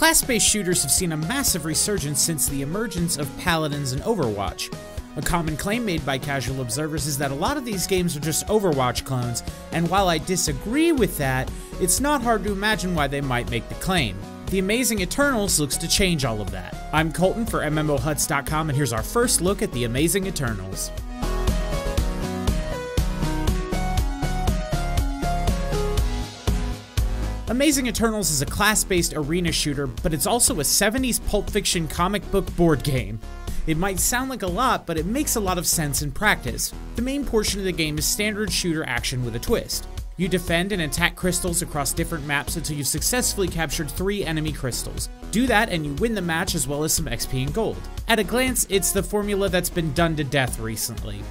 Class-based shooters have seen a massive resurgence since the emergence of Paladins and Overwatch. A common claim made by casual observers is that a lot of these games are just Overwatch clones, and while I disagree with that, it's not hard to imagine why they might make the claim. The Amazing Eternals looks to change all of that. I'm Colton for MMOHuts.com, and here's our first look at the Amazing Eternals. Amazing Eternals is a class-based arena shooter, but it's also a 70s Pulp Fiction comic book board game. It might sound like a lot, but it makes a lot of sense in practice. The main portion of the game is standard shooter action with a twist. You defend and attack crystals across different maps until you've successfully captured 3 enemy crystals. Do that and you win the match as well as some XP and gold. At a glance, it's the formula that's been done to death recently.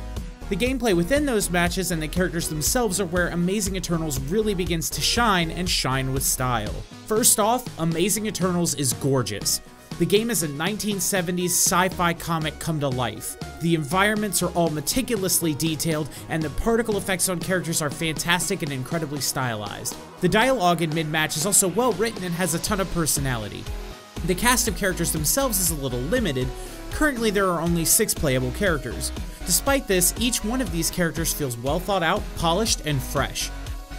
The gameplay within those matches and the characters themselves are where Amazing Eternals really begins to shine, and shine with style. First off, Amazing Eternals is gorgeous. The game is a 1970s sci-fi comic come to life. The environments are all meticulously detailed, and the particle effects on characters are fantastic and incredibly stylized. The dialogue in mid-match is also well written and has a ton of personality. The cast of characters themselves is a little limited. Currently there are only 6 playable characters. Despite this, each one of these characters feels well thought out, polished, and fresh.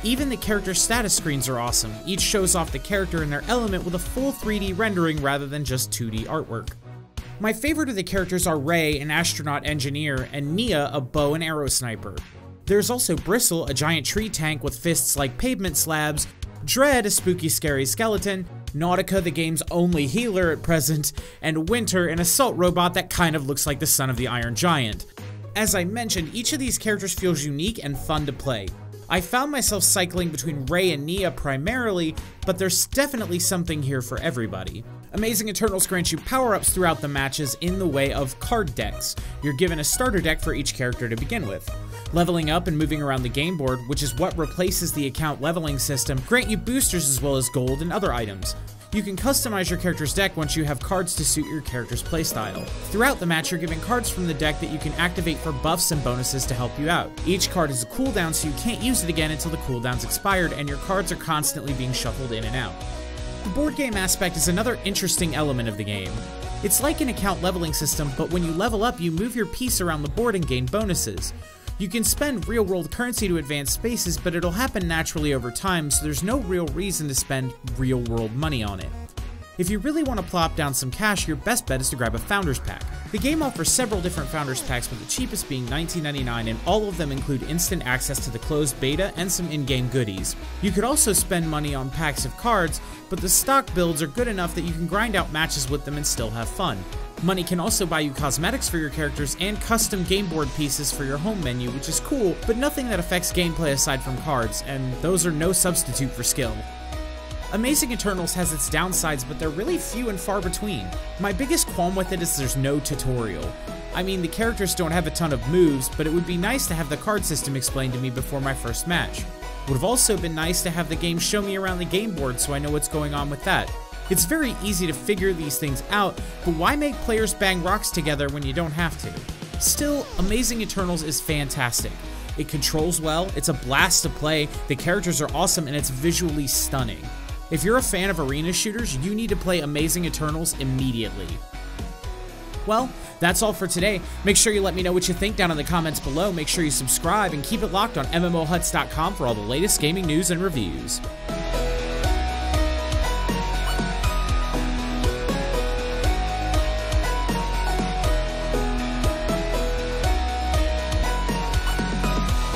Even the character status screens are awesome. Each shows off the character in their element with a full 3D rendering rather than just 2D artwork. My favorite of the characters are Ray, an astronaut engineer, and Nia, a bow and arrow sniper. There's also Bristle, a giant tree tank with fists like pavement slabs, Dread, a spooky scary skeleton, Nautica, the game's only healer at present, and Winter, an assault robot that kind of looks like the son of the Iron Giant. As I mentioned, each of these characters feels unique and fun to play. I found myself cycling between Ray and Nia primarily, but there's definitely something here for everybody. Amazing Eternals grants you power-ups throughout the matches in the way of card decks. You're given a starter deck for each character to begin with. Leveling up and moving around the game board, which is what replaces the account leveling system, grant you boosters as well as gold and other items. You can customize your character's deck once you have cards to suit your character's playstyle. Throughout the match, you're given cards from the deck that you can activate for buffs and bonuses to help you out. Each card has a cooldown, so you can't use it again until the cooldown's expired, and your cards are constantly being shuffled in and out. The board game aspect is another interesting element of the game. It's like an account leveling system, but when you level up, you move your piece around the board and gain bonuses. You can spend real-world currency to advance spaces, but it'll happen naturally over time, so there's no real reason to spend real-world money on it. If you really want to plop down some cash, your best bet is to grab a Founders Pack. The game offers several different Founders Packs, with the cheapest being $19.99, and all of them include instant access to the closed beta and some in-game goodies. You could also spend money on packs of cards, but the stock builds are good enough that you can grind out matches with them and still have fun. Money can also buy you cosmetics for your characters and custom game board pieces for your home menu, which is cool, but nothing that affects gameplay aside from cards, and those are no substitute for skill. Amazing Eternals has its downsides, but they're really few and far between. My biggest qualm with it is there's no tutorial. I mean, the characters don't have a ton of moves, but it would be nice to have the card system explained to me before my first match. Would have also been nice to have the game show me around the game board so I know what's going on with that. It's very easy to figure these things out, but why make players bang rocks together when you don't have to? Still, Amazing Eternals is fantastic. It controls well, it's a blast to play, the characters are awesome, and it's visually stunning. If you're a fan of arena shooters, you need to play Amazing Eternals immediately. Well, that's all for today. Make sure you let me know what you think down in the comments below. Make sure you subscribe and keep it locked on MMOHuts.com for all the latest gaming news and reviews.